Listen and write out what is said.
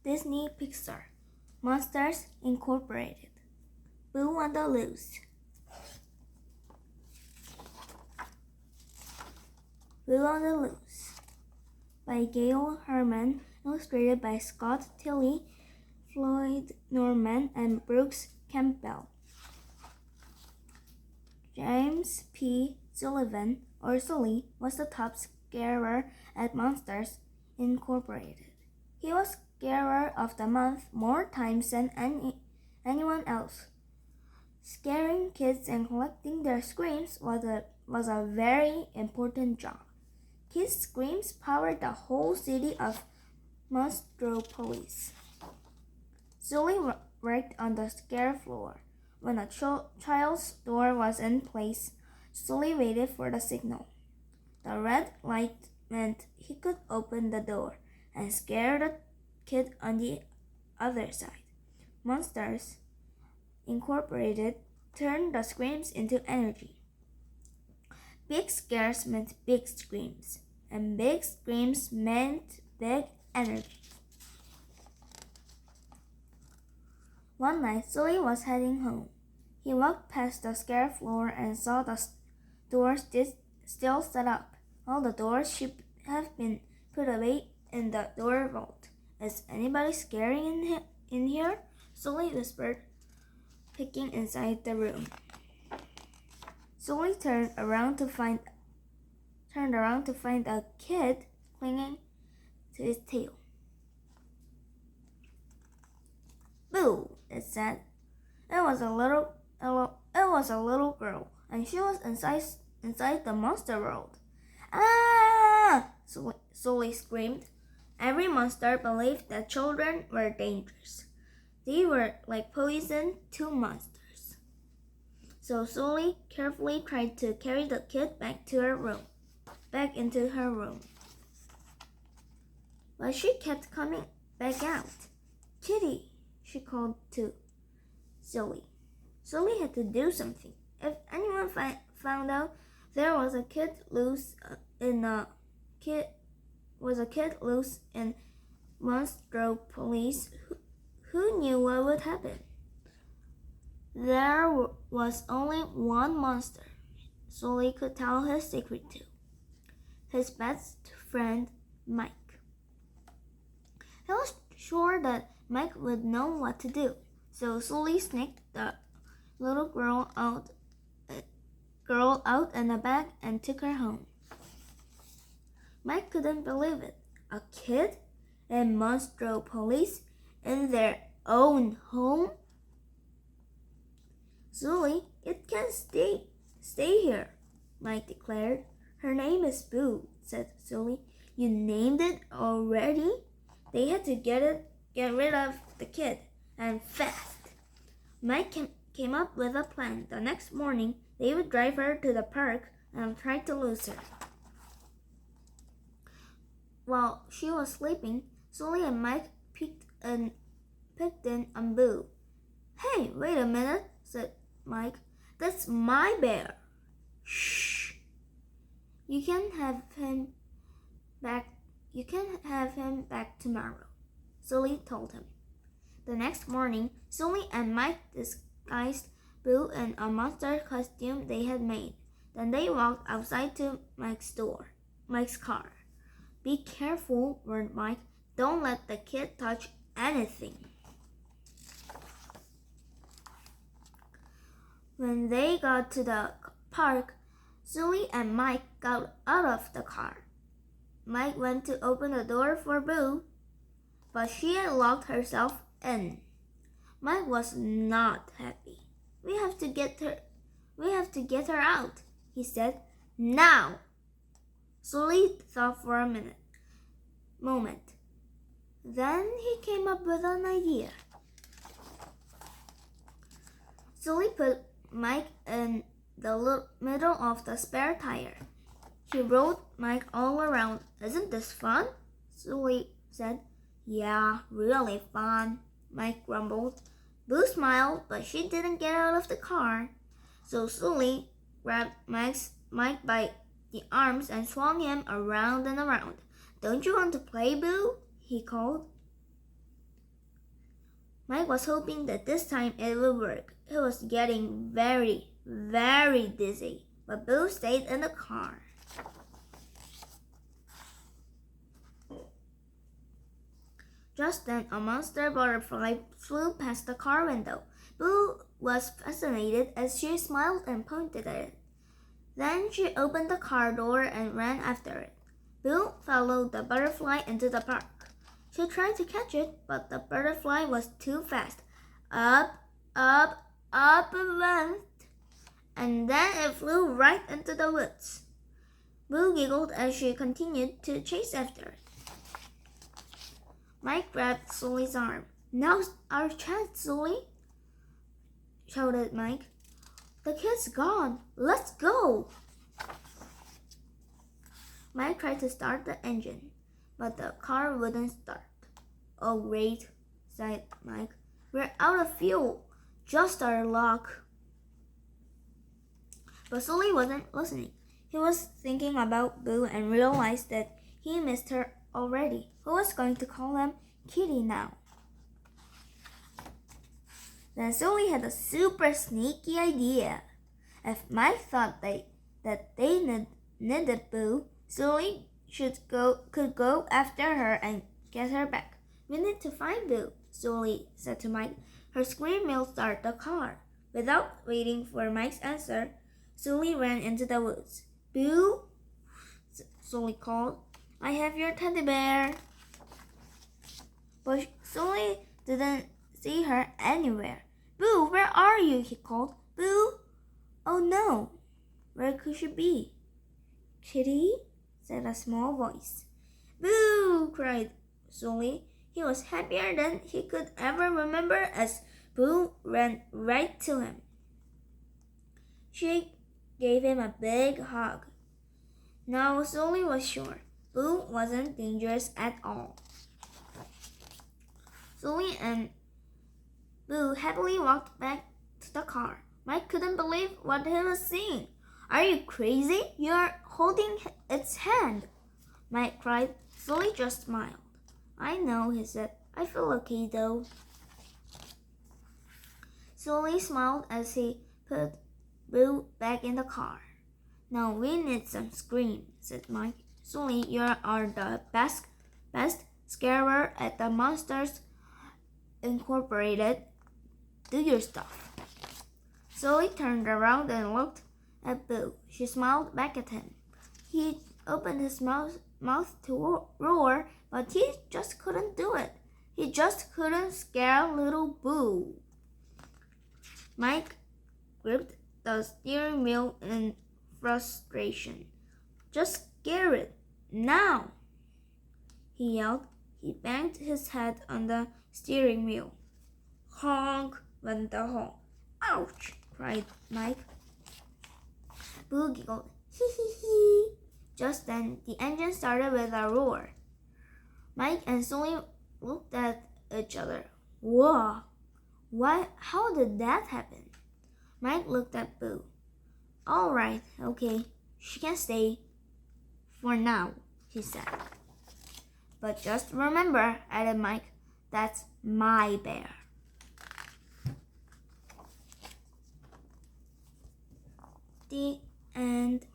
Disney PIXAR Monsters Incorporated. Boo on the Loose. Boo on the Loose by Gail Herman, illustrated by Scott Tilley, Floyd Norman, and Brooks Campbell. James P. Sullivan, or Sully, was the top scarer at Monsters Incorporated. He was Scarer of the Month more times than anyone else. Scaring kids and collecting their screams was a very important job. Kids' screams powered the whole city of Monstropolis. Sully worked on the scare floor. When a child's door was in place, Sully waited for the signal. The red light meant he could open the door and scare the kid on the other side. Monsters Incorporated turned the screams into energy. Big scares meant big screams, and big screams meant big energy. One night, Sully was heading home. He walked past the scare floor and saw the doors still set up. All the doors should have been put away in the door vault. Is anybody scaring in here? Sully whispered, peeking inside the room. Sully turned around to find a kid clinging to his tail. Boo! It said. It was a little girl, and she was inside the monster world. Ah! Sully screamed. Every monster believed that children were dangerous. They were like poison to monsters. So Sully carefully tried to carry the kid back into her room. But she kept coming back out. Kitty, she called to Sully. Sully had to do something. If anyone found out there was a kid loose in Monstropolis, who knew what would happen? There was only one monster Sully could tell his secret to. His best friend, Mike. He was sure that Mike would know what to do, so Sully sneaked the little girl out in a bag and took her home. Mike couldn't believe it. A kid in Monstropolis in their own home? Sully, it can't stay here, Mike declared. Her name is Boo, said Sully. You named it already? They had to get rid of the kid, and fast. Mike came up with a plan. The next morning, they would drive her to the park and try to lose her. While she was sleeping, Sully and Mike picked in on Boo. Hey, wait a minute, said Mike. That's my bear. Shh. You can have him back tomorrow, Sully told him. The next morning, Sully and Mike disguised Boo in a monster costume they had made. Then they walked outside to Mike's car. Be careful, warned Mike. Don't let the kid touch anything. When they got to the park, Sully and Mike got out of the car. Mike went to open the door for Boo, but she had locked herself in. Mike was not happy. We have to get her out, he said. Now! Sully thought for a moment. Then he came up with an idea. Sully put Mike in the middle of the spare tire. He rolled Mike all around. Isn't this fun? Sully said. Yeah, really fun, Mike grumbled. Boo smiled, but she didn't get out of the car. So Sully grabbed Mike by the arms and swung him around and around. Don't you want to play, Boo? He called. Mike was hoping that this time it would work. He was getting very, very dizzy, but Boo stayed in the car. Just then, a monster butterfly flew past the car window. Boo was fascinated as she smiled and pointed at it. Then she opened the car door and ran after it. Boo followed the butterfly into the park. She tried to catch it, but the butterfly was too fast. Up it went, and then it flew right into the woods. Boo giggled as she continued to chase after it. Mike grabbed Sully's arm. "Now's our chance, Sully," shouted Mike. "The kid's gone. Let's go." Mike tried to start the engine, but the car wouldn't start. "Oh, great," sighed Mike. "We're out of fuel. Just our luck." But Sully wasn't listening. He was thinking about Boo and realized that he missed her already. Who was going to call him Kitty now? Then Sully had a super sneaky idea. If Mike thought that they needed Boo, Sully could go after her and get her back. "We need to find Boo," Sully said to Mike. Her scream will start the car. Without waiting for Mike's answer, Sully ran into the woods. "Boo," Sully called. "I have your teddy bear." But Sully didn't see her anywhere. "Boo, where are you?" he called. "Boo! Oh no! Where could she be?" "Kitty?" said a small voice. "Boo!" cried Sully. He was happier than he could ever remember as Boo ran right to him. She gave him a big hug. Now Sully was sure Boo wasn't dangerous at all. Sully and Boo happily walked back to the car. Mike couldn't believe what he was seeing. "Are you crazy? You're holding its hand," Mike cried. Sully just smiled. "I know," he said. "I feel okay though." Sully smiled as he put Boo back in the car. "Now we need some scream," said Mike. "Sully, you are the best scarer at the Monsters Incorporated. Do your stuff." Sully turned around and looked at Boo. She smiled back at him. He opened his mouth to roar, but he just couldn't do it. He just couldn't scare little Boo. Mike gripped the steering wheel in frustration. "Just scare it, now!" he yelled. He banged his head on the steering wheel. Honk went the horn. "Ouch!" cried Mike. Boo giggled. "Hee hee hee." Just then, the engine started with a roar. Mike and Sully looked at each other. "Whoa! How did that happen?" Mike looked at Boo. "All right, okay, she can stay for now," he said. "But just remember," added Mike, "that's my bear." The end.